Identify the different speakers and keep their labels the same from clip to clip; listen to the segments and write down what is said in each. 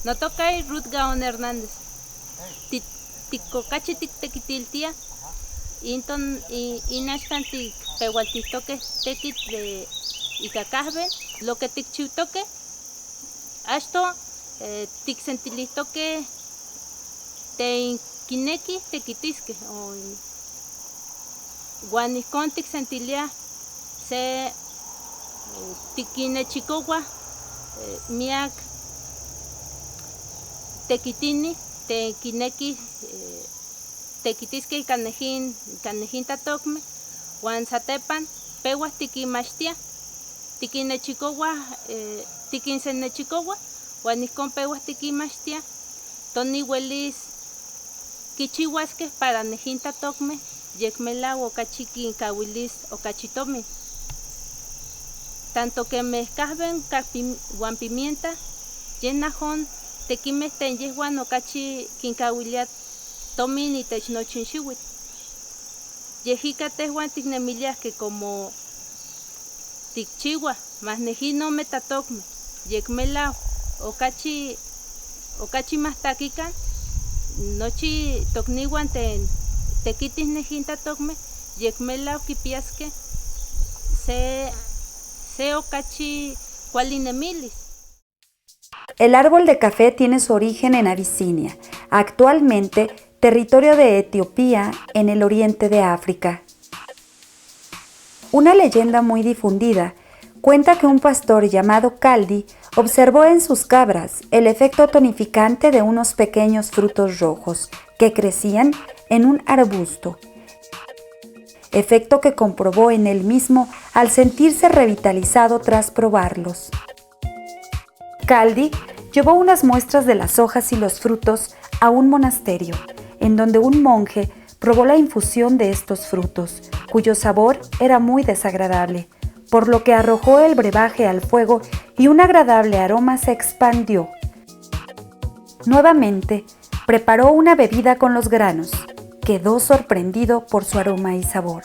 Speaker 1: No toca Ruth Gaon Hernández. Ticocachi tequitiltia. Inton inashtanti pehualtistoque tequit de icacahbe. Lo que ticchiutoque. Asto ticsentilistoque te kineki tequitisque. Guanicon ticsentilia se tiquinechicowa miak. Tequitini, tequineki, tequitisque canejin tatocme, Juan Satepan, pehuas tiquimachtia, tiquinechicowa, tiquinsenechicowa, Juanicon pehuas tiquimachtia, toni huelis quichihuasque para nejin tatocme, yecmela o cachiquin cahuilis o cachitomi. Tanto que mezcahben guan pimienta, yenajón, tequime tenyehwan okachi kinkahuiliat tomin itech nochi xiuitl. Yehika tehuan tiknemiliah que como tikchiua, mas nejin ome tatocme, yekmelau okachi mahtakikan, nochi tokniuan tequitis nejin tatocme, yekmelau kipiaske se okachi kualinemilis.
Speaker 2: El árbol de café tiene su origen en Abisinia, actualmente territorio de Etiopía en el oriente de África. Una leyenda muy difundida cuenta que un pastor llamado Caldi observó en sus cabras el efecto tonificante de unos pequeños frutos rojos que crecían en un arbusto, efecto que comprobó en él mismo al sentirse revitalizado tras probarlos. Caldi llevó unas muestras de las hojas y los frutos a un monasterio, en donde un monje probó la infusión de estos frutos, cuyo sabor era muy desagradable, por lo que arrojó el brebaje al fuego y un agradable aroma se expandió. Nuevamente, preparó una bebida con los granos. Quedó sorprendido por su aroma y sabor.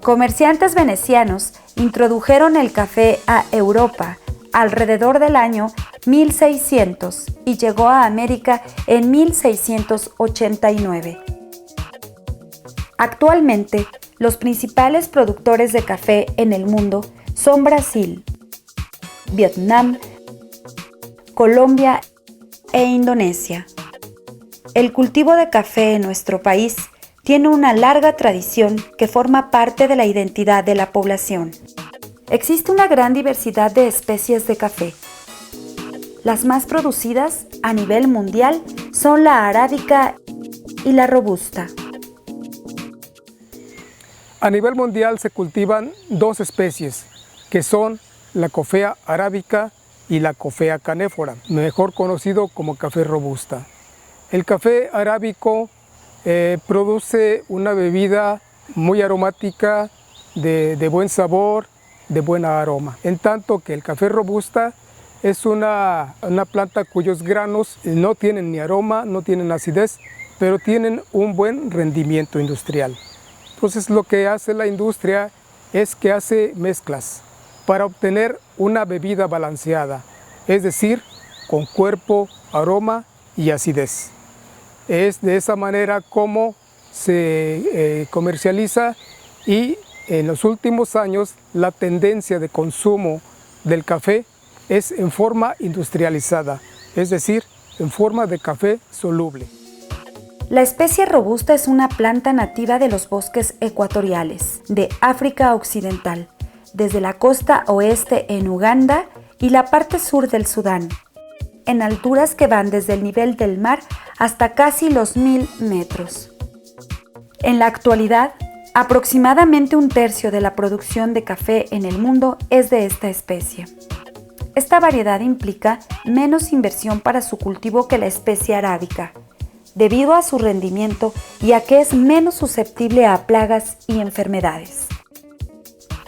Speaker 2: Comerciantes venecianos introdujeron el café a Europa alrededor del año 1600 y llegó a América en 1689. Actualmente, los principales productores de café en el mundo son Brasil, Vietnam, Colombia e Indonesia. El cultivo de café en nuestro país tiene una larga tradición que forma parte de la identidad de la población. Existe una gran diversidad de especies de café. Las más producidas a nivel mundial son la arábica y la robusta.
Speaker 3: A nivel mundial se cultivan dos especies, que son la Coffea arábica y la Coffea canephora, mejor conocido como café robusta. El café arábico produce una bebida muy aromática, de buen sabor, de buen aroma. En tanto que el café robusta es una planta cuyos granos no tienen ni aroma, no tienen acidez, pero tienen un buen rendimiento industrial. Entonces lo que hace la industria es que hace mezclas para obtener una bebida balanceada, es decir, con cuerpo, aroma y acidez. Es de esa manera como se comercializa y en los últimos años la tendencia de consumo del café es en forma industrializada, es decir, en forma de café soluble.
Speaker 2: La especie robusta es una planta nativa de los bosques ecuatoriales de África Occidental, desde la costa oeste en Uganda y la parte sur del Sudán, en alturas que van desde el nivel del mar hasta casi los 1000 metros. En la actualidad, Aproximadamente un tercio de la producción de café en el mundo es de esta especie. Esta variedad implica menos inversión para su cultivo que la especie arábica, debido a su rendimiento y a que es menos susceptible a plagas y enfermedades.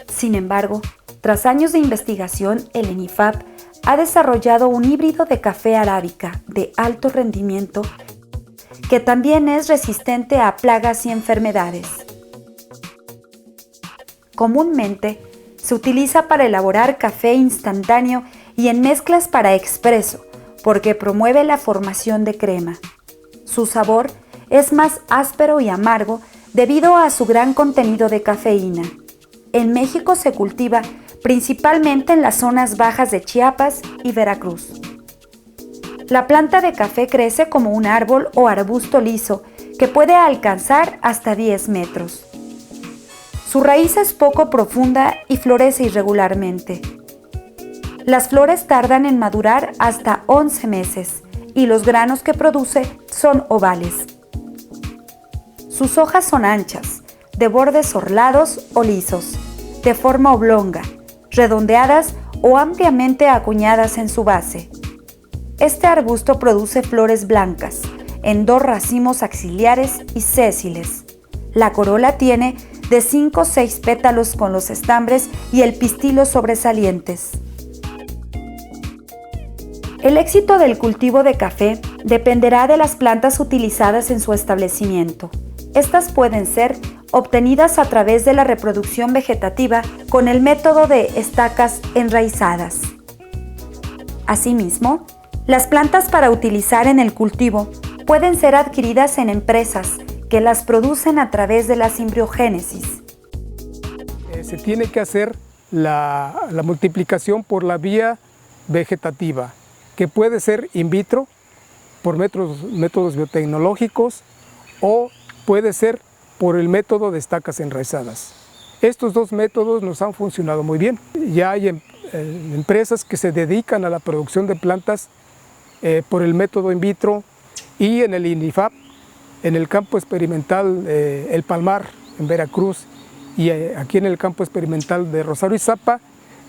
Speaker 2: Sin embargo, tras años de investigación, el ENIFAP ha desarrollado un híbrido de café arábica de alto rendimiento que también es resistente a plagas y enfermedades. Comúnmente se utiliza para elaborar café instantáneo y en mezclas para expreso, porque promueve la formación de crema. Su sabor es más áspero y amargo debido a su gran contenido de cafeína. En México se cultiva principalmente en las zonas bajas de Chiapas y Veracruz. La planta de café crece como un árbol o arbusto liso que puede alcanzar hasta 10 metros. Su raíz es poco profunda y florece irregularmente. Las flores tardan en madurar hasta 11 meses y los granos que produce son ovales. Sus hojas son anchas, de bordes orlados o lisos, de forma oblonga, redondeadas o ampliamente acuñadas en su base. Este arbusto produce flores blancas, en 2 racimos axilares y sésiles. La corola tiene de 5 o 6 pétalos con los estambres y el pistilo sobresalientes. El éxito del cultivo de café dependerá de las plantas utilizadas en su establecimiento. Estas pueden ser obtenidas a través de la reproducción vegetativa con el método de estacas enraizadas. Asimismo, las plantas para utilizar en el cultivo pueden ser adquiridas en empresas que las producen a través de la simbiogénesis.
Speaker 3: Se tiene que hacer la multiplicación por la vía vegetativa, que puede ser in vitro, por métodos biotecnológicos, o puede ser por el método de estacas enraizadas. Estos 2 métodos nos han funcionado muy bien. Ya hay empresas que se dedican a la producción de plantas por el método in vitro, y en el ENIFAP, en el campo experimental El Palmar, en Veracruz, y aquí en el campo experimental de Rosario Izapa,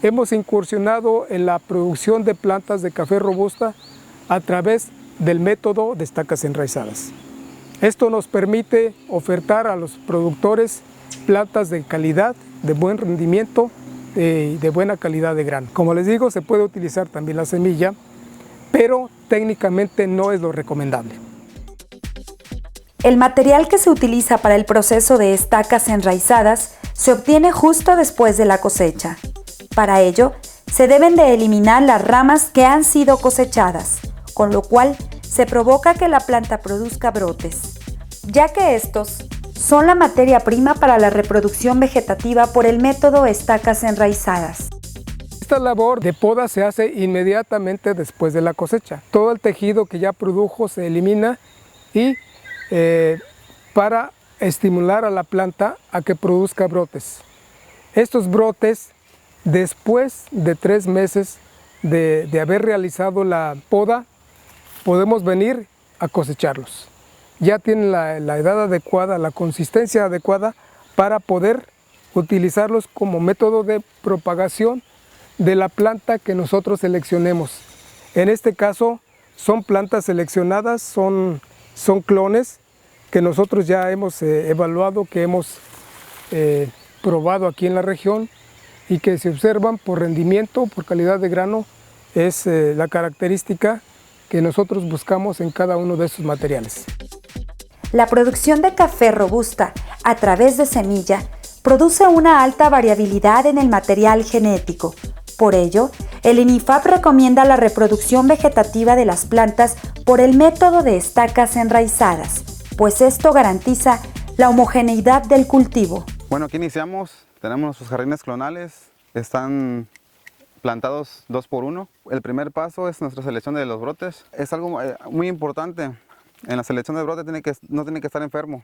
Speaker 3: hemos incursionado en la producción de plantas de café robusta a través del método de estacas enraizadas. Esto nos permite ofertar a los productores plantas de calidad, de buen rendimiento y de buena calidad de grano. Como les digo, se puede utilizar también la semilla, pero técnicamente no es lo recomendable.
Speaker 2: El material que se utiliza para el proceso de estacas enraizadas se obtiene justo después de la cosecha. Para ello, se deben de eliminar las ramas que han sido cosechadas, con lo cual se provoca que la planta produzca brotes, ya que estos son la materia prima para la reproducción vegetativa por el método estacas enraizadas.
Speaker 3: Esta labor de poda se hace inmediatamente después de la cosecha. Todo el tejido que ya produjo se elimina y para estimular a la planta a que produzca brotes. Estos brotes, después de 3 meses de haber realizado la poda, podemos venir a cosecharlos. Ya tienen la edad adecuada, la consistencia adecuada para poder utilizarlos como método de propagación de la planta que nosotros seleccionemos. En este caso son plantas seleccionadas, son clones que nosotros ya hemos evaluado, que hemos probado aquí en la región y que se observan por rendimiento, por calidad de grano, es la característica que nosotros buscamos en cada uno de estos materiales.
Speaker 2: La producción de café robusta a través de semilla produce una alta variabilidad en el material genético. Por ello, el ENIFAP recomienda la reproducción vegetativa de las plantas por el método de estacas enraizadas, pues esto garantiza la homogeneidad del cultivo.
Speaker 4: Bueno, aquí iniciamos, tenemos nuestros jardines clonales, están plantados 2 por 1. El primer paso es nuestra selección de los brotes. Es algo muy importante. En la selección de brotes no tiene que estar enfermo.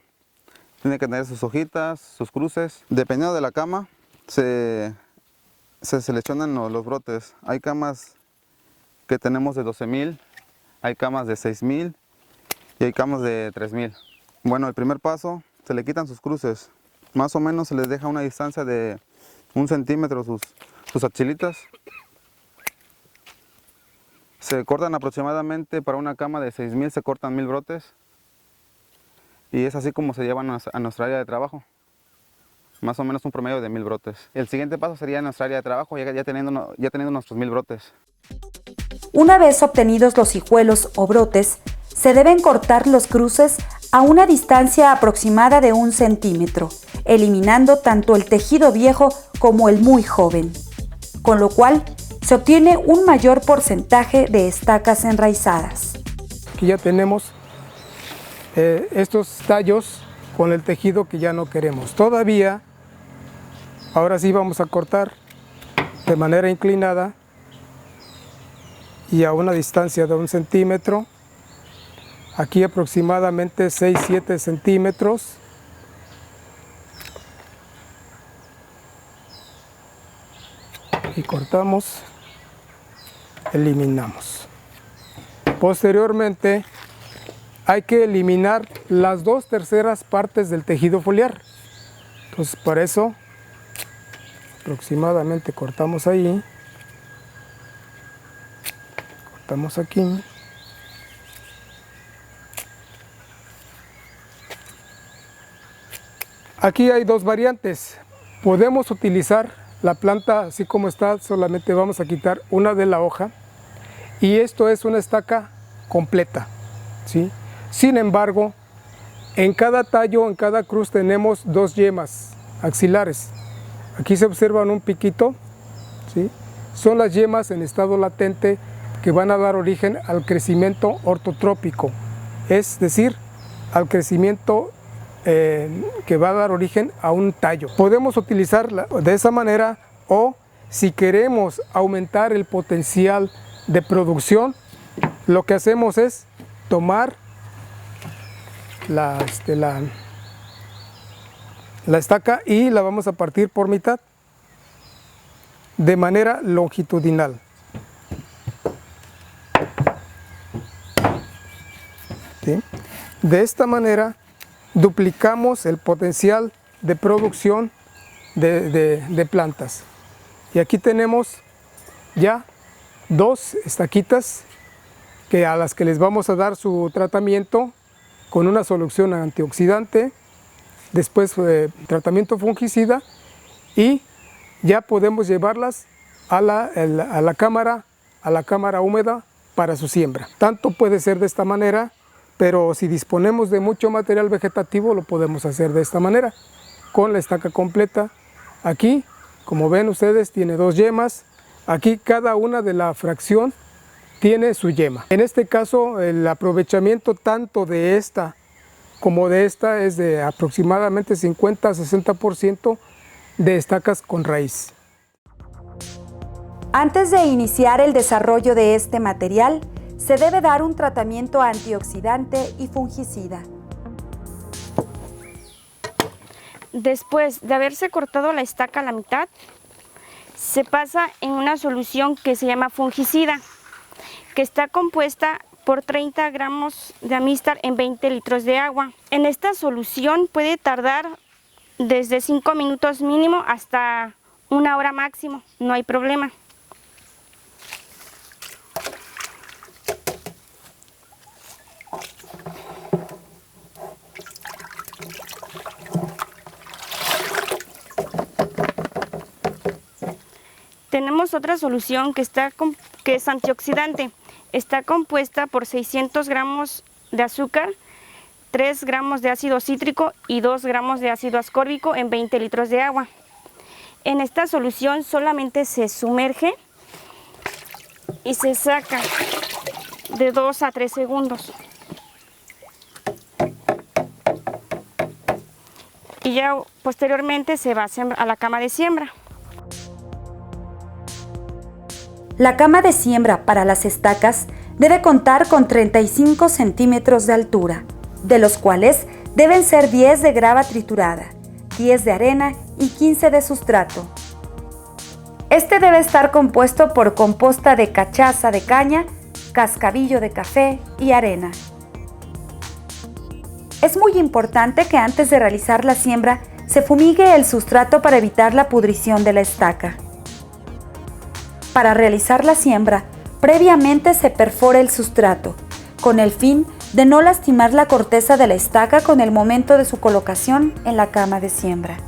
Speaker 4: Tiene que tener sus hojitas, sus cruces. Dependiendo de la cama, se seleccionan los brotes. Hay camas que tenemos de 12,000, hay camas de 6,000 y hay camas de 3,000. Bueno, el primer paso, se le quitan sus cruces. Más o menos se les deja una distancia de 1 centímetro sus achilitas. Se cortan aproximadamente, para una cama de 6,000 se cortan 1,000 brotes. Y es así como se llevan a nuestra área de trabajo. Más o menos un promedio de 1,000 brotes. El siguiente paso sería en nuestra área de trabajo, ya teniendo nuestros 1,000 brotes.
Speaker 2: Una vez obtenidos los hijuelos o brotes, se deben cortar los cruces a una distancia aproximada de 1 centímetro, eliminando tanto el tejido viejo como el muy joven, con lo cual se obtiene un mayor porcentaje de estacas enraizadas.
Speaker 3: Aquí ya tenemos estos tallos con el tejido que ya no queremos. Todavía, ahora sí vamos a cortar de manera inclinada y a una distancia de 1 centímetro. Aquí aproximadamente 6-7 centímetros. Y cortamos, eliminamos. Posteriormente hay que eliminar las 2/3 partes del tejido foliar. Entonces para eso aproximadamente cortamos ahí, cortamos aquí. Aquí hay 2 variantes. Podemos utilizar la planta así como está, solamente vamos a quitar una de la hoja y esto es una estaca completa, ¿sí? Sin embargo, en cada tallo, en cada cruz tenemos 2 yemas axilares. Aquí se observan un piquito, ¿sí? Son las yemas en estado latente que van a dar origen al crecimiento ortotrópico, es decir, al crecimiento que va a dar origen a un tallo. Podemos utilizarla de esa manera, o si queremos aumentar el potencial de producción, lo que hacemos es tomar la estaca y la vamos a partir por mitad de manera longitudinal. ¿Sí? De esta manera duplicamos el potencial de producción de plantas. Y aquí tenemos ya 2 estaquitas a las que les vamos a dar su tratamiento con una solución antioxidante, después tratamiento fungicida, y ya podemos llevarlas a la cámara húmeda para su siembra. Tanto puede ser de esta manera, pero si disponemos de mucho material vegetativo lo podemos hacer de esta manera, con la estaca completa. Aquí, como ven ustedes, tiene 2 yemas. Aquí cada una de la fracción tiene su yema. En este caso el aprovechamiento tanto de esta como de esta es de aproximadamente 50-60% de estacas con raíz.
Speaker 2: Antes de iniciar el desarrollo de este material, se debe dar un tratamiento antioxidante y fungicida.
Speaker 5: Después de haberse cortado la estaca a la mitad, se pasa en una solución que se llama fungicida, que está compuesta por 30 gramos de Amistar en 20 litros de agua. En esta solución puede tardar desde 5 minutos mínimo hasta 1 hora máximo, no hay problema. Tenemos otra solución que es antioxidante. Está compuesta por 600 gramos de azúcar, 3 gramos de ácido cítrico y 2 gramos de ácido ascórbico en 20 litros de agua. En esta solución solamente se sumerge y se saca de 2 a 3 segundos. Y ya posteriormente se va a la cama de siembra.
Speaker 2: La cama de siembra para las estacas debe contar con 35 centímetros de altura, de los cuales deben ser 10 de grava triturada, 10 de arena y 15 de sustrato. Este debe estar compuesto por composta de cachaza de caña, cascabillo de café y arena. Es muy importante que antes de realizar la siembra se fumigue el sustrato para evitar la pudrición de la estaca. Para realizar la siembra, previamente se perfora el sustrato, con el fin de no lastimar la corteza de la estaca con el momento de su colocación en la cama de siembra.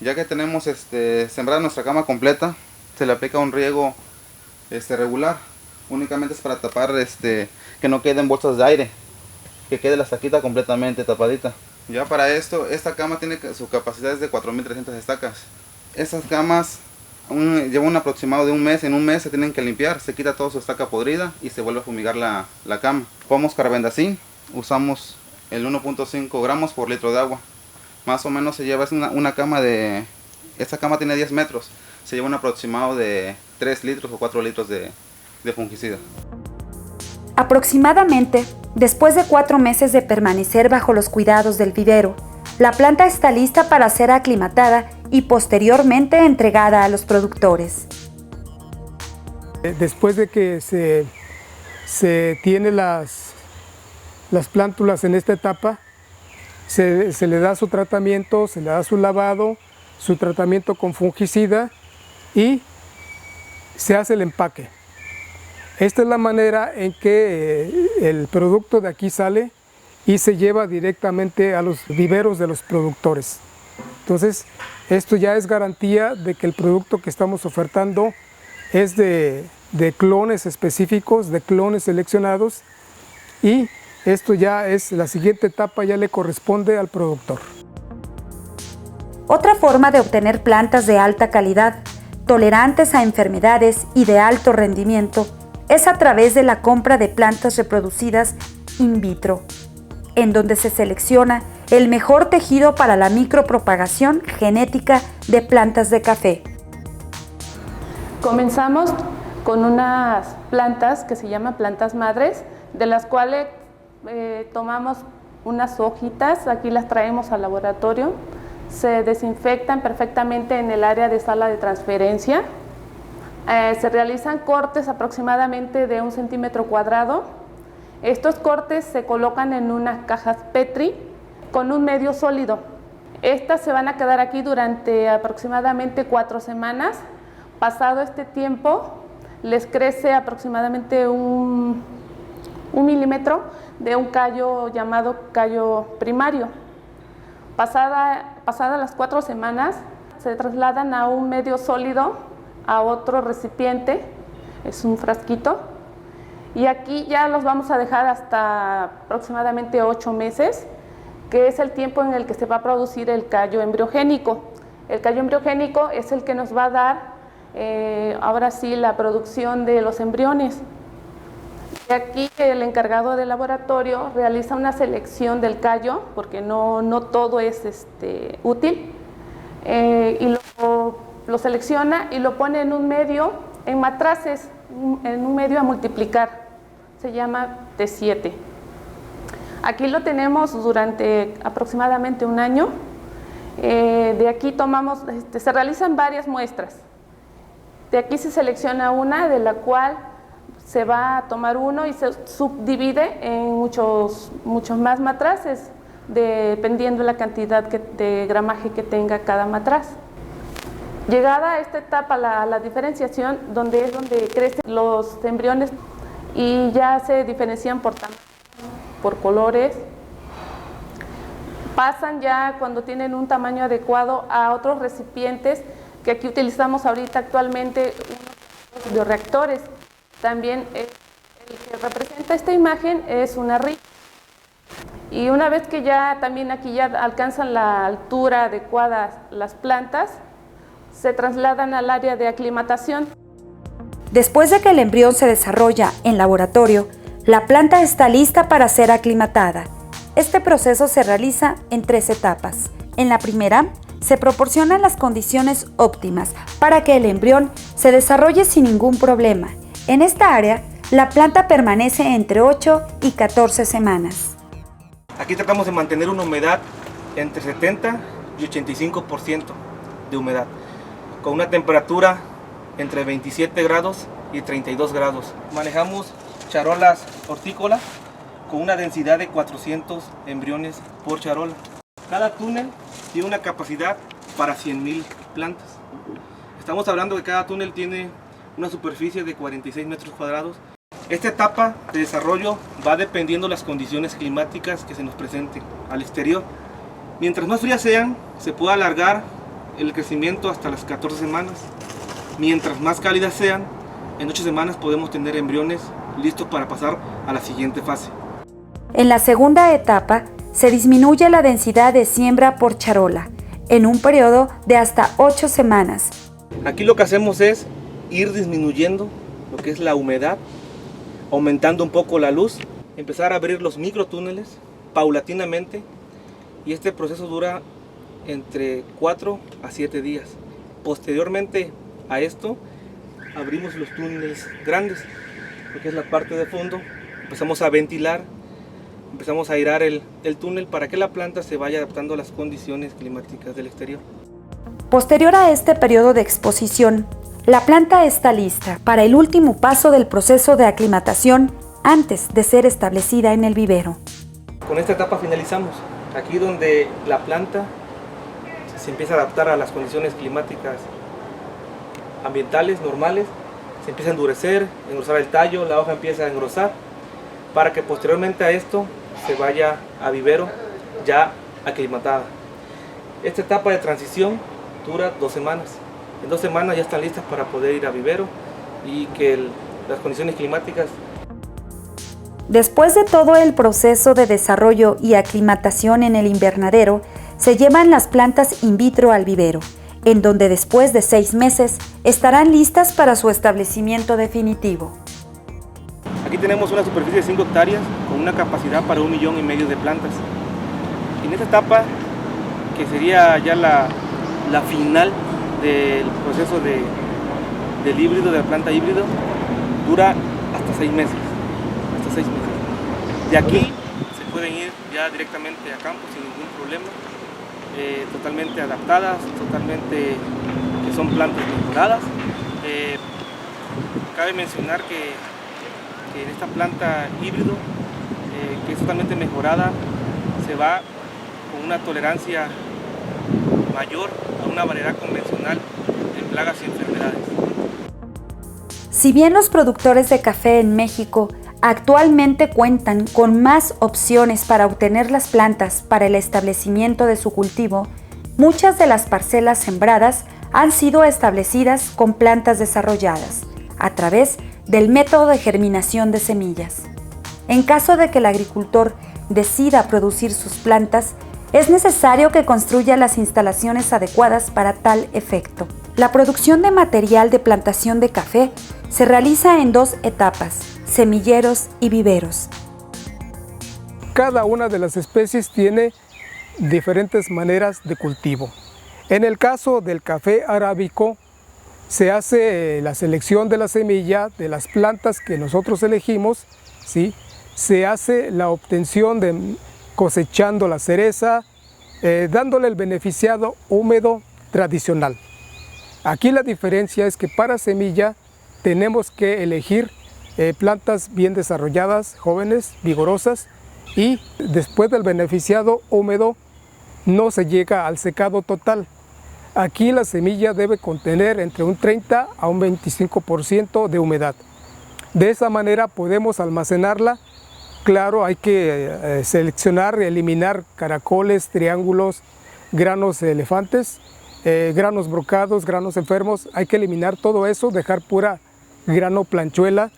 Speaker 4: Ya que tenemos sembrada nuestra cama completa, se le aplica un riego regular. Únicamente es para tapar que no queden bolsas de aire, que quede la estaquita completamente tapadita. Ya para esto, esta cama tiene su capacidad es de 4.300 estacas. Estas camas llevan un aproximado de un mes. En un mes se tienen que limpiar, se quita toda su estaca podrida y se vuelve a fumigar la cama. Ponemos carbendazim, usamos el 1.5 gramos por litro de agua. Más o menos se lleva una cama de... Esta cama tiene 10 metros, se lleva un aproximado de 3 litros o 4 litros de fungicida.
Speaker 2: Aproximadamente, después de 4 meses de permanecer bajo los cuidados del vivero, la planta está lista para ser aclimatada y posteriormente entregada a los productores.
Speaker 3: Después de que se tiene las plántulas en esta etapa, se le da su tratamiento, se le da su lavado, su tratamiento con fungicida y se hace el empaque. Esta es la manera en que el producto de aquí sale y se lleva directamente a los viveros de los productores. Entonces, esto ya es garantía de que el producto que estamos ofertando es de clones específicos, de clones seleccionados, y esto ya es la siguiente etapa, ya le corresponde al productor.
Speaker 2: Otra forma de obtener plantas de alta calidad, tolerantes a enfermedades y de alto rendimiento, es a través de la compra de plantas reproducidas in vitro, en donde se selecciona el mejor tejido para la micropropagación genética de plantas de café.
Speaker 1: Comenzamos con unas plantas que se llaman plantas madres, de las cuales tomamos unas hojitas, aquí las traemos al laboratorio, se desinfectan perfectamente en el área de sala de transferencia. Se realizan cortes aproximadamente de 1 centímetro cuadrado. Estos cortes se colocan en unas cajas Petri con un medio sólido. Estas se van a quedar aquí durante aproximadamente 4 semanas. Pasado este tiempo, les crece aproximadamente un milímetro de un callo llamado callo primario. Pasadas las 4 semanas, se trasladan a un medio sólido, a otro recipiente, es un frasquito, y aquí ya los vamos a dejar hasta aproximadamente 8 meses, que es el tiempo en el que se va a producir el callo embriogénico. El callo embriogénico es el que nos va a dar ahora sí la producción de los embriones. Y aquí el encargado del laboratorio realiza una selección del callo, porque no todo es útil, y lo selecciona y lo pone en un medio, en matraces, en un medio a multiplicar, se llama T7. Aquí lo tenemos durante aproximadamente un año. De aquí tomamos, se realizan varias muestras. De aquí se selecciona una, de la cual se va a tomar uno y se subdivide en muchos más matraces, dependiendo de la cantidad de gramaje que tenga cada matraz. Llegada a esta etapa, la diferenciación, donde crecen los embriones y ya se diferencian por tamaño, por colores, pasan ya cuando tienen un tamaño adecuado a otros recipientes que aquí utilizamos ahorita actualmente, unos bioreactores. También el que representa esta imagen es una rica. Y una vez que ya también aquí ya alcanzan la altura adecuada las plantas, se trasladan al área de aclimatación.
Speaker 2: Después de que el embrión se desarrolla en laboratorio, la planta está lista para ser aclimatada. Este proceso se realiza en 3 etapas. En la primera, se proporcionan las condiciones óptimas para que el embrión se desarrolle sin ningún problema. En esta área, la planta permanece entre 8 y 14 semanas.
Speaker 6: Aquí tratamos de mantener una humedad entre 70 y 85% de humedad, con una temperatura entre 27 grados y 32 grados. Manejamos charolas hortícolas con una densidad de 400 embriones por charola. Cada túnel tiene una capacidad para 100,000 plantas. Estamos hablando que cada túnel tiene una superficie de 46 metros cuadrados. Esta etapa de desarrollo va dependiendo de las condiciones climáticas que se nos presenten al exterior. Mientras más frías sean, se puede alargar el crecimiento hasta las 14 semanas. Mientras más cálidas sean, en 8 semanas podemos tener embriones listos para pasar a la siguiente fase.
Speaker 2: En la segunda etapa, se disminuye la densidad de siembra por charola, en un periodo de hasta 8 semanas.
Speaker 6: Aquí lo que hacemos es ir disminuyendo lo que es la humedad, aumentando un poco la luz, empezar a abrir los microtúneles paulatinamente, y este proceso dura entre 4 a 7 días. Posteriormente a esto, abrimos los túneles grandes, lo que es la parte de fondo, empezamos a ventilar, empezamos a airar el túnel para que la planta se vaya adaptando a las condiciones climáticas del exterior.
Speaker 2: Posterior a este periodo de exposición, la planta está lista para el último paso del proceso de aclimatación antes de ser establecida en el vivero.
Speaker 6: Con esta etapa finalizamos, aquí donde la planta se empieza a adaptar a las condiciones climáticas ambientales normales, se empieza a engrosar el tallo, la hoja empieza a engrosar, para que posteriormente a esto se vaya a vivero ya aclimatada. Esta etapa de transición dura 2 semanas. En 2 semanas ya están listas para poder ir a vivero y que las condiciones climáticas.
Speaker 2: Después de todo el proceso de desarrollo y aclimatación en el invernadero, se llevan las plantas in vitro al vivero, en donde después de 6 meses estarán listas para su establecimiento definitivo.
Speaker 6: Aquí tenemos una superficie de 5 hectáreas con una capacidad para 1,5 millones de plantas. En esta etapa, que sería ya la final del proceso del híbrido, de la planta híbrido, dura hasta 6 meses. De aquí se pueden ir ya directamente a campo sin ningún problema, totalmente adaptadas, que son plantas mejoradas. Cabe mencionar que en esta planta híbrido, que es totalmente mejorada, se va con una tolerancia mayor a una variedad convencional de plagas y enfermedades.
Speaker 2: Si bien los productores de café en México actualmente cuentan con más opciones para obtener las plantas para el establecimiento de su cultivo, muchas de las parcelas sembradas han sido establecidas con plantas desarrolladas a través del método de germinación de semillas. En caso de que el agricultor decida producir sus plantas, es necesario que construya las instalaciones adecuadas para tal efecto. La producción de material de plantación de café se realiza en 2 etapas: semilleros y viveros.
Speaker 3: Cada una de las especies tiene diferentes maneras de cultivo. En el caso del café arábico, se hace la selección de la semilla de las plantas que nosotros elegimos, ¿sí? Se hace la obtención de cosechando la cereza, dándole el beneficiado húmedo tradicional. Aquí la diferencia es que para semilla tenemos que elegir plantas bien desarrolladas, jóvenes, vigorosas, y después del beneficiado húmedo no se llega al secado total. Aquí la semilla debe contener entre un 30 a un 25% de humedad. De esa manera podemos almacenarla. Claro, hay que seleccionar, eliminar caracoles, triángulos, granos elefantes, granos brocados, granos enfermos. Hay que eliminar todo eso, dejar pura grano planchuela,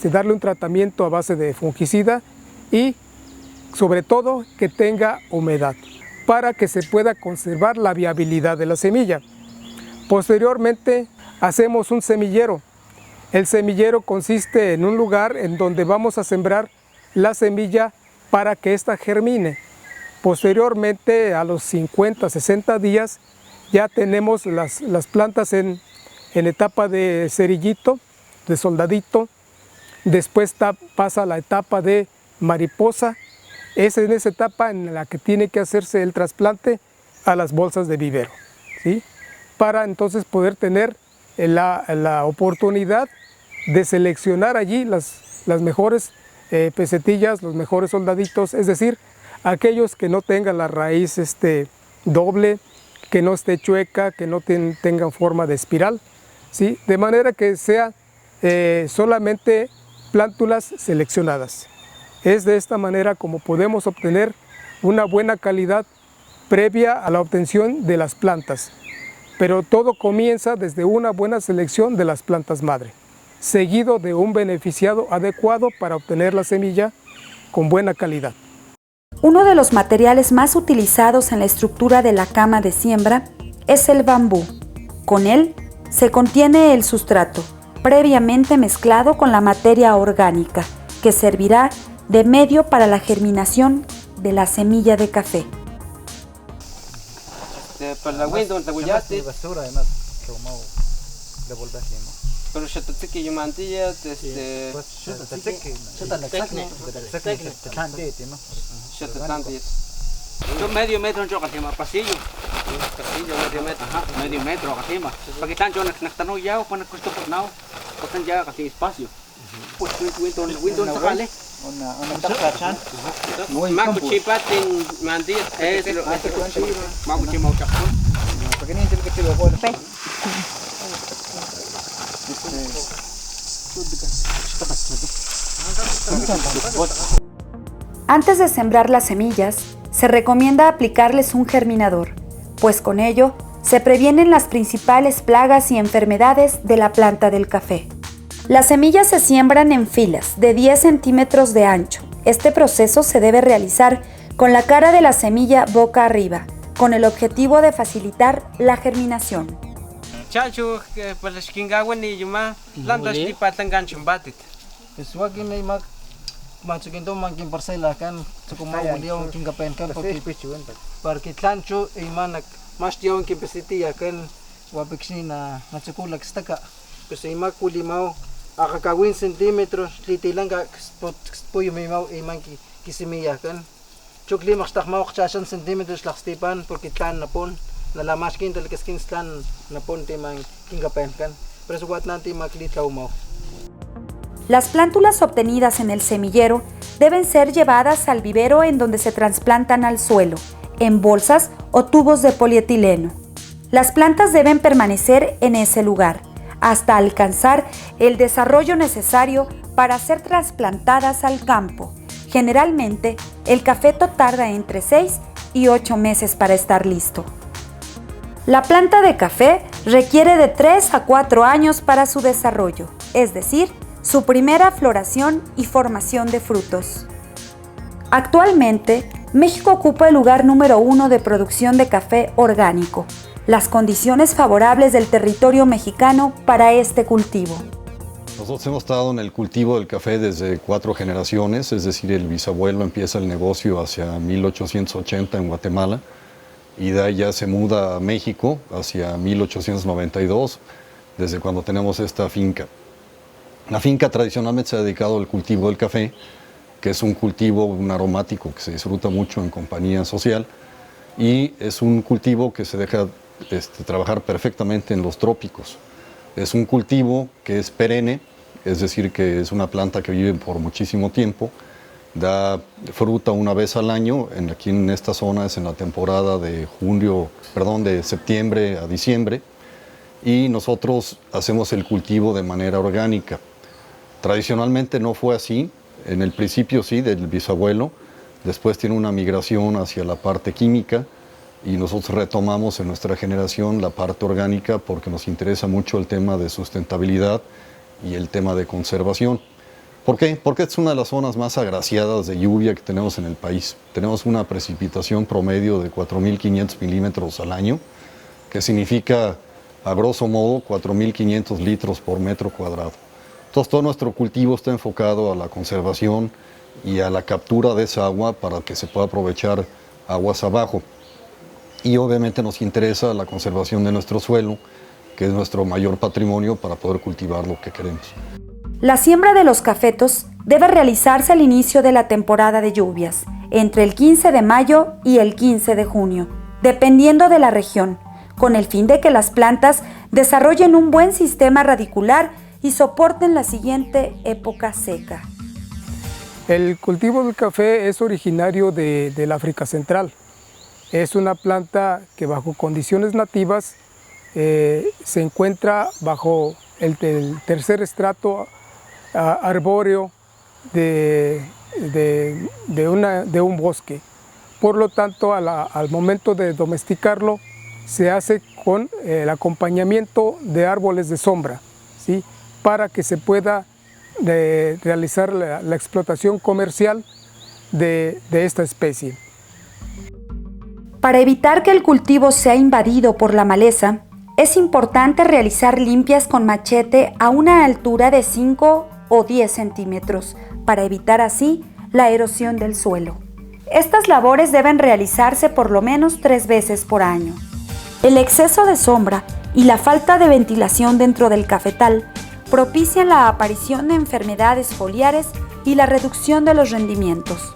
Speaker 3: darle un tratamiento a base de fungicida y sobre todo que tenga humedad, para que se pueda conservar la viabilidad de la semilla. Posteriormente hacemos un semillero. El semillero consiste en un lugar en donde vamos a sembrar la semilla para que ésta germine. Posteriormente, a los 50, 60 días, ya tenemos las plantas en etapa de cerillito, de soldadito. Después pasa la etapa de mariposa. Es en esa etapa en la que tiene que hacerse el trasplante a las bolsas de vivero, ¿sí? Para entonces poder tener la oportunidad de seleccionar allí las mejores pesetillas, los mejores soldaditos, es decir, aquellos que no tengan la raíz doble, que no esté chueca, que no tengan forma de espiral, ¿sí? De manera que sea solamente plántulas seleccionadas. Es de esta manera como podemos obtener una buena calidad previa a la obtención de las plantas. Pero todo comienza desde una buena selección de las plantas madre, seguido de un beneficiado adecuado para obtener la semilla con buena calidad.
Speaker 2: Uno de los materiales más utilizados en la estructura de la cama de siembra es el bambú. Con él se contiene el sustrato, previamente mezclado con la materia orgánica, que servirá de medio para la germinación de la semilla de café.
Speaker 7: Pero yo te que yo mantilla yo medio metro yo que más pasillo medio metro que más porque tan yo no ya cuando costo por now pues ya que espacio pues window sale una más chipa tin mantilla es lo más chipa chapón porque ni que te lo voy
Speaker 2: Antes de sembrar las semillas, se recomienda aplicarles un germinador, pues con ello se previenen las principales plagas y enfermedades de la planta del café. Las semillas se siembran en filas de 10 centímetros de ancho. Este proceso se debe realizar con la cara de la semilla boca arriba, con el objetivo de facilitar la germinación.
Speaker 7: Chacho que pues las kingawan ni yuma lantas di patangan chumbatit.
Speaker 8: Swagi may masukin to maging parcela kan cukup mau dia king kapen kan porque tlancho e manak mas dia king pesiti kan wabiksi na natsukulak staka pues e makuli mau akakawin sentimetros litilang ka po yung mau e manki kisimiya kan chukli makstak mau kchasan sentimetros lakstipan porque tlan napon nalamaskin talakaskin stan napon timang kingapen kan pero suwat nanti maklitaw mo.
Speaker 2: Las plántulas obtenidas en el semillero deben ser llevadas al vivero en donde se trasplantan al suelo, en bolsas o tubos de polietileno. Las plantas deben permanecer en ese lugar hasta alcanzar el desarrollo necesario para ser trasplantadas al campo. Generalmente, el cafeto tarda entre 6 y 8 meses para estar listo. La planta de café requiere de 3 a 4 años para su desarrollo, es decir, su primera floración y formación de frutos. Actualmente, México ocupa el lugar número 1 de producción de café orgánico. Las condiciones favorables del territorio mexicano para este cultivo.
Speaker 9: Nosotros hemos estado en el cultivo del café desde 4 generaciones, es decir, el bisabuelo empieza el negocio hacia 1880 en Guatemala y de ahí ya se muda a México hacia 1892, desde cuando tenemos esta finca. La finca tradicionalmente se ha dedicado al cultivo del café, que es un cultivo, un aromático que se disfruta mucho en compañía social y es un cultivo que se deja trabajar perfectamente en los trópicos. Es un cultivo que es perenne, es decir, que es una planta que vive por muchísimo tiempo, da fruta una vez al año, aquí en esta zona es en la temporada de de septiembre a diciembre, y nosotros hacemos el cultivo de manera orgánica. Tradicionalmente no fue así, en el principio sí, del bisabuelo, después tiene una migración hacia la parte química y nosotros retomamos en nuestra generación la parte orgánica porque nos interesa mucho el tema de sustentabilidad y el tema de conservación. ¿Por qué? Porque es una de las zonas más agraciadas de lluvia que tenemos en el país. Tenemos una precipitación promedio de 4.500 milímetros al año, que significa, a grosso modo, 4.500 litros por metro cuadrado. Entonces, todo nuestro cultivo está enfocado a la conservación y a la captura de esa agua para que se pueda aprovechar aguas abajo. Y obviamente nos interesa la conservación de nuestro suelo, que es nuestro mayor patrimonio para poder cultivar lo que queremos.
Speaker 2: La siembra de los cafetos debe realizarse al inicio de la temporada de lluvias, entre el 15 de mayo y el 15 de junio, dependiendo de la región, con el fin de que las plantas desarrollen un buen sistema radicular y soporten la siguiente época seca.
Speaker 3: El cultivo del café es originario del África Central. Es una planta que bajo condiciones nativas se encuentra bajo el tercer estrato arbóreo de un bosque. Por lo tanto, al momento de domesticarlo, se hace con el acompañamiento de árboles de sombra, ¿sí? Para que se pueda realizar la explotación comercial de esta especie.
Speaker 2: Para evitar que el cultivo sea invadido por la maleza, es importante realizar limpias con machete a una altura de 5 o 10 centímetros, para evitar así la erosión del suelo. Estas labores deben realizarse por lo menos 3 veces por año. El exceso de sombra y la falta de ventilación dentro del cafetal propician la aparición de enfermedades foliares y la reducción de los rendimientos.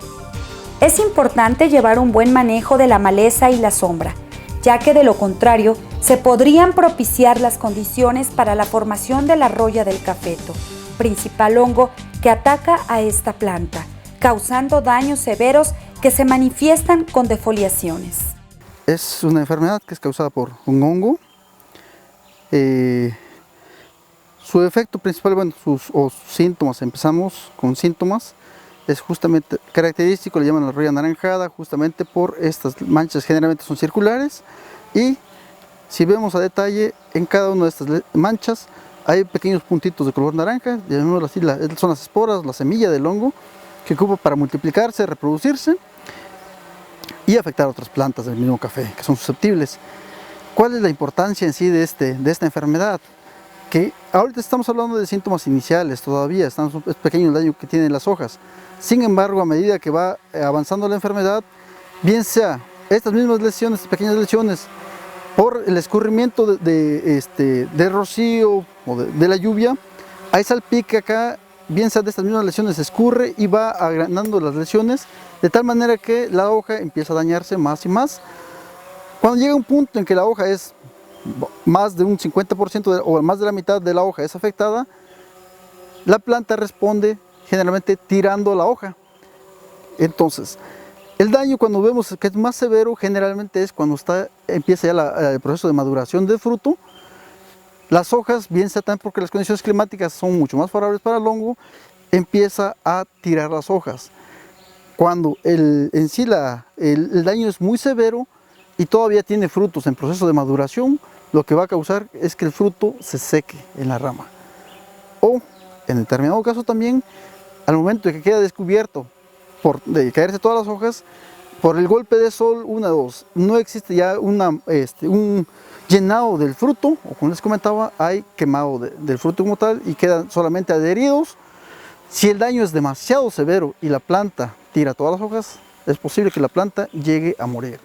Speaker 2: Es importante llevar un buen manejo de la maleza y la sombra, ya que de lo contrario se podrían propiciar las condiciones para la formación de la roya del cafeto, principal hongo que ataca a esta planta, causando daños severos que se manifiestan con defoliaciones.
Speaker 10: Es una enfermedad que es causada por un hongo. Su efecto principal, bueno, sus síntomas, empezamos con síntomas, es justamente característico, le llaman la roya anaranjada, justamente por estas manchas, generalmente son circulares, y si vemos a detalle, en cada una de estas manchas hay pequeños puntitos de color naranja, llamémoslo así, son las esporas, la semilla del hongo, que ocupa para multiplicarse, reproducirse y afectar a otras plantas del mismo café, que son susceptibles. ¿Cuál es la importancia en sí de esta enfermedad? Que ahorita estamos hablando de síntomas iniciales todavía, es pequeño el daño que tienen las hojas. Sin embargo, a medida que va avanzando la enfermedad, bien sea estas mismas lesiones, pequeñas lesiones, por el escurrimiento de rocío o de la lluvia, hay salpique acá, bien sea de estas mismas lesiones, escurre y va agrandando las lesiones, de tal manera que la hoja empieza a dañarse más y más. Cuando llega un punto en que la hoja es más de un 50% o más de la mitad de la hoja es afectada, la planta responde generalmente tirando la hoja. Entonces, el daño cuando vemos que es más severo generalmente es cuando empieza ya el proceso de maduración del fruto. Las hojas, bien sea también porque las condiciones climáticas son mucho más favorables para el hongo, empieza a tirar las hojas. Cuando en sí el daño es muy severo y todavía tiene frutos en proceso de maduración, lo que va a causar es que el fruto se seque en la rama. O, en determinado caso también, al momento de que queda descubierto de caerse todas las hojas, por el golpe de sol, no existe ya un llenado del fruto, o como les comentaba, hay quemado del fruto como tal y quedan solamente adheridos. Si el daño es demasiado severo y la planta tira todas las hojas, es posible que la planta llegue a morir.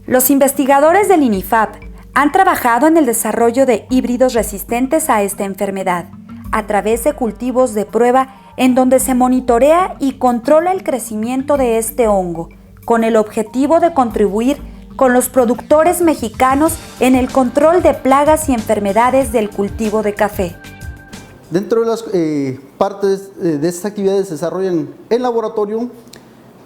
Speaker 2: Los investigadores del INIFAP han trabajado en el desarrollo de híbridos resistentes a esta enfermedad, a través de cultivos de prueba en donde se monitorea y controla el crecimiento de este hongo, con el objetivo de contribuir con los productores mexicanos en el control de plagas y enfermedades del cultivo de café.
Speaker 10: Dentro de las partes de estas actividades se desarrollan en laboratorio,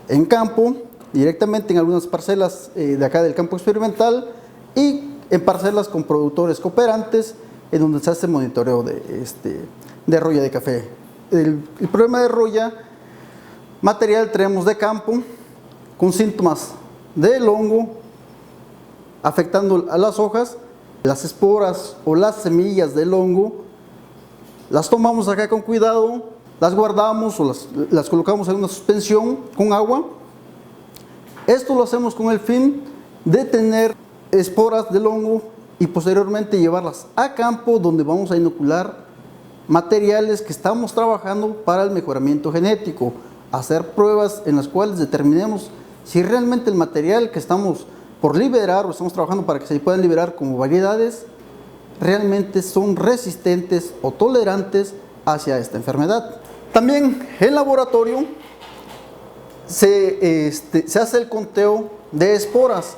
Speaker 10: en campo, directamente en algunas parcelas de acá del campo experimental y en parcelas con productores cooperantes en donde se hace monitoreo de roya de café. El problema de roya material tenemos de campo con síntomas del hongo afectando a las hojas, las esporas o las semillas del hongo. Las tomamos acá con cuidado, las guardamos o las colocamos en una suspensión con agua. Esto lo hacemos con el fin de tener esporas del hongo y posteriormente llevarlas a campo donde vamos a inocular materiales que estamos trabajando para el mejoramiento genético, hacer pruebas en las cuales determinemos si realmente el material que estamos por liberar o estamos trabajando para que se puedan liberar como variedades realmente son resistentes o tolerantes hacia esta enfermedad. También en laboratorio se hace el conteo de esporas.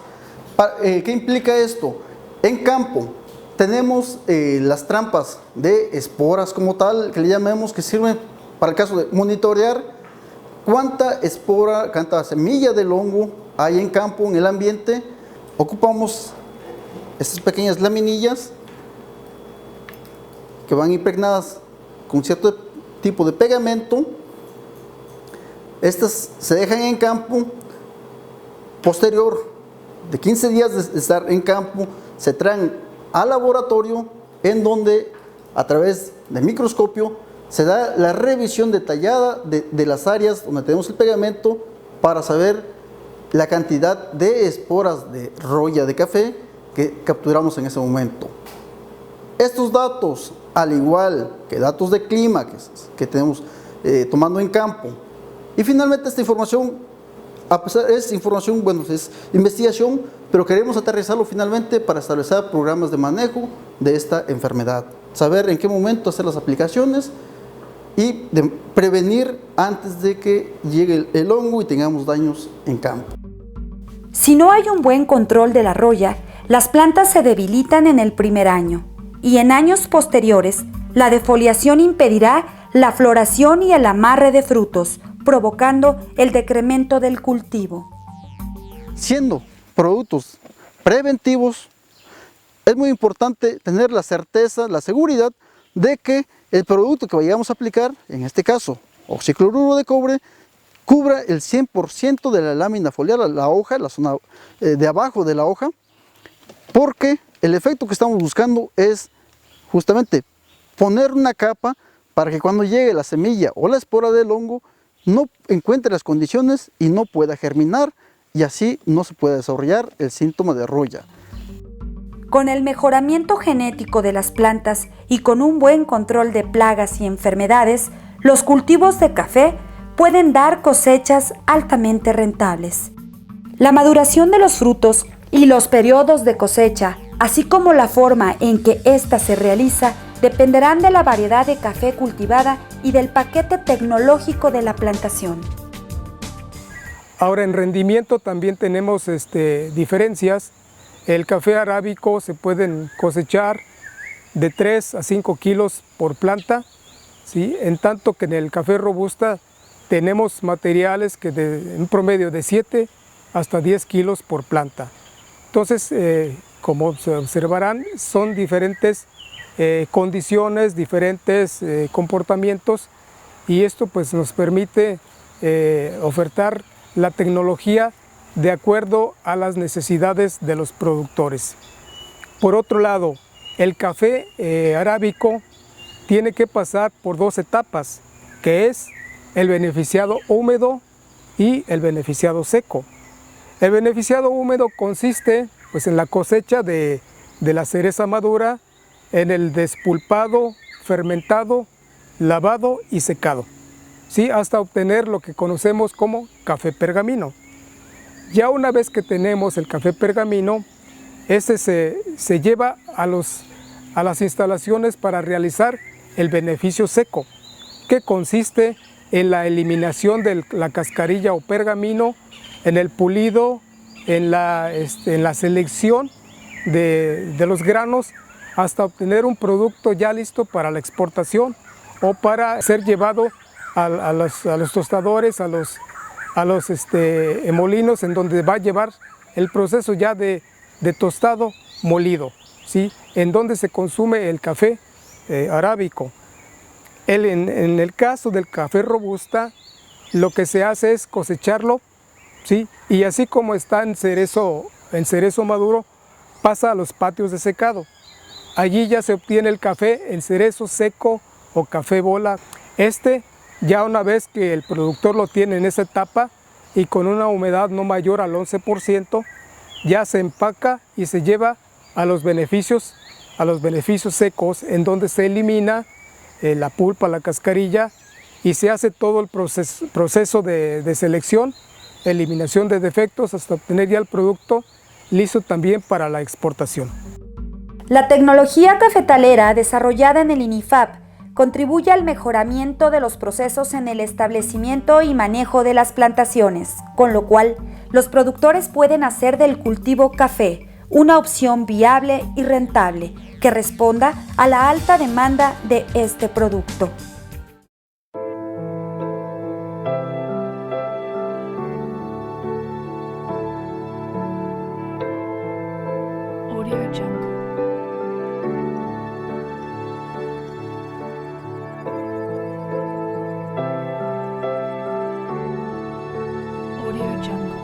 Speaker 10: ¿Qué implica esto? En campo tenemos las trampas de esporas como tal, que le llamemos, que sirven para el caso de monitorear cuánta espora, cuánta semilla del hongo hay en campo, en el ambiente, ocupamos estas pequeñas laminillas que van impregnadas con cierto tipo de pegamento. Estas se dejan en campo. Posterior de 15 días de estar en campo, se traen al laboratorio, en donde a través del microscopio se da la revisión detallada de las áreas donde tenemos el pegamento para saber la cantidad de esporas de roya de café que capturamos en ese momento. Estos datos, al igual que datos de clima que tenemos tomando en campo, y finalmente esta información, a pesar es información, bueno, es investigación, pero queremos aterrizarlo finalmente para establecer programas de manejo de esta enfermedad, saber en qué momento hacer las aplicaciones y de prevenir antes de que llegue el hongo y tengamos daños en campo.
Speaker 2: Si no hay un buen control de la roya, las plantas se debilitan en el primer año y en años posteriores la defoliación impedirá la floración y el amarre de frutos, provocando el decremento del cultivo.
Speaker 10: Siendo productos preventivos, es muy importante tener la certeza, la seguridad de que el producto que vayamos a aplicar, en este caso oxicloruro de cobre, cubra el 100% de la lámina foliar, la hoja, la zona de abajo de la hoja, porque el efecto que estamos buscando es justamente poner una capa para que cuando llegue la semilla o la espora del hongo no encuentre las condiciones y no pueda germinar, y así no se puede desarrollar el síntoma de roya.
Speaker 2: Con el mejoramiento genético de las plantas y con un buen control de plagas y enfermedades, los cultivos de café pueden dar cosechas altamente rentables. La maduración de los frutos y los periodos de cosecha, así como la forma en que ésta se realiza, dependerán de la variedad de café cultivada y del paquete tecnológico de la plantación.
Speaker 3: Ahora, en rendimiento también tenemos diferencias. El café arábico se pueden cosechar de 3 a 5 kilos por planta, ¿sí? En tanto que en el café robusta tenemos materiales que en promedio de 7 hasta 10 kilos por planta. Entonces, como se observarán, son diferentes condiciones, diferentes comportamientos, y esto pues nos permite ofertar la tecnología de acuerdo a las necesidades de los productores. Por otro lado, el café arábico tiene que pasar por 2 etapas, que es el beneficiado húmedo y el beneficiado seco. El beneficiado húmedo consiste pues, en la cosecha de la cereza madura, en el despulpado, fermentado, lavado y secado, ¿sí? Hasta obtener lo que conocemos como café pergamino. Ya una vez que tenemos el café pergamino, este se lleva a las instalaciones para realizar el beneficio seco, que consiste en la eliminación de la cascarilla o pergamino, en el pulido, en la selección de los granos, hasta obtener un producto ya listo para la exportación o para ser llevado a los tostadores, a los molinos, en donde va a llevar el proceso ya de tostado molido, ¿sí? En donde se consume el café arábico. En el caso del café robusta, lo que se hace es cosecharlo, ¿sí? Y así como está en cerezo maduro, pasa a los patios de secado. Allí ya se obtiene el café en cerezo seco o café bola. Ya una vez que el productor lo tiene en esa etapa y con una humedad no mayor al 11%, ya se empaca y se lleva a los beneficios secos, en donde se elimina la pulpa, la cascarilla, y se hace todo el proceso de selección, eliminación de defectos, hasta obtener ya el producto listo también para la exportación.
Speaker 2: La tecnología cafetalera desarrollada en el INIFAP contribuye al mejoramiento de los procesos en el establecimiento y manejo de las plantaciones, con lo cual los productores pueden hacer del cultivo café una opción viable y rentable que responda a la alta demanda de este producto. Audio Jungle. Audio Jungle.